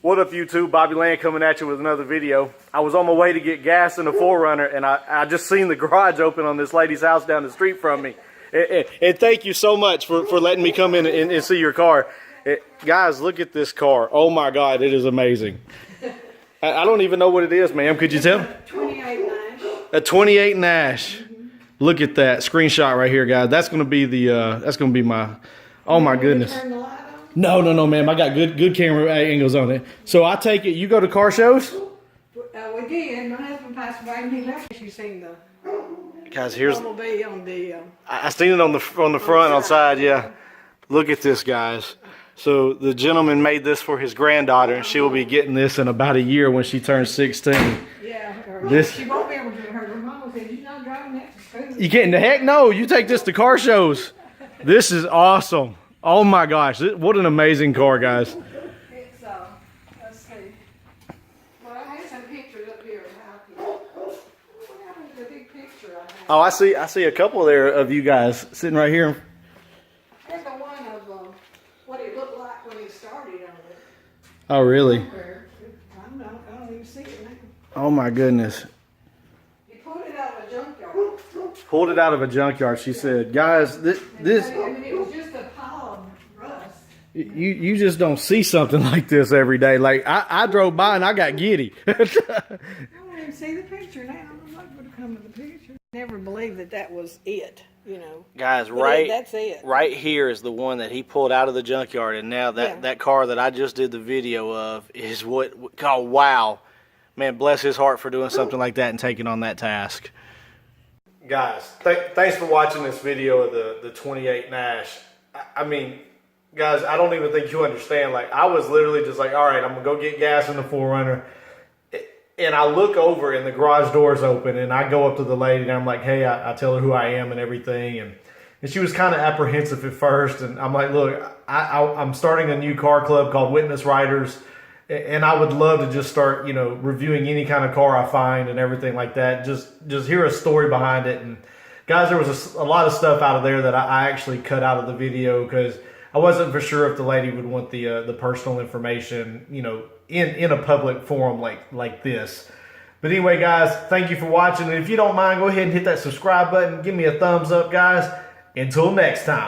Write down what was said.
What up, YouTube? Bobby Land coming at you with another video. I was on my way to get gas in the 4Runner, and I just seen the garage open on this lady's house down the street from me. And thank you so much for letting me come in and see your car. Guys, look at this car. Oh my God, it is amazing. I don't even know what it is, ma'am. Could you tell? 28 Nash. A 28 Nash. Look at that screenshot right here, guys. That's gonna be the that's gonna be my. Oh my goodness. Turn the light on? No, ma'am. I got good camera angles on it. So I take it you go to car shows? We did. My husband passed away and he left. You seen the Guys, here's. bumblebee on the. I seen it on the front, on side. Yeah. Look at this, guys. So the gentleman made this for his granddaughter, and she will be getting this in about a year when she turns 16. Yeah. This. She won't be able to. Her mama said, "You're not driving that to school." You can't. The heck no. You take this to car shows. This is awesome. Oh my gosh. What an amazing car, guys. It's let's see. Well, I have some pictures up here of how. What happened to the big picture I have? Oh, I see a couple there of you guys sitting right here. There's the one of what it looked like when he started on it. Oh, really? I don't even see it now. Oh my goodness. He pulled it out of a junkyard. Pulled it out of a junkyard. She said, guys, this I mean, it was just a pile of rust. you just don't see something like this every day. Like I drove by and I got giddy. I don't even see the picture now. I don't know what would have come with the picture. Never believed that was it, you know. Guys, But that's it. right here is the one that he pulled out of the junkyard, and now that car that I just did the video of is what. Oh wow, man, bless his heart for doing something like that and taking on that task. Guys, thanks for watching this video of the 28 Nash. I mean, guys, I don't even think you understand. Like, I was literally just like, all right, I'm gonna go get gas in the 4Runner. And I look over and the garage door's open, and I go up to the lady and I'm like, hey, I tell her who I am and everything. And she was kind of apprehensive at first. And I'm like, look, I'm starting a new car club called Witness Riders. And I would love to just start, you know, reviewing any kind of car I find and everything like that. Just hear a story behind it. And guys, there was a lot of stuff out of there that I actually cut out of the video because I wasn't for sure if the lady would want the personal information, you know, in a public forum like this. But anyway, guys, thank you for watching. And if you don't mind, go ahead and hit that subscribe button. Give me a thumbs up, guys. Until next time.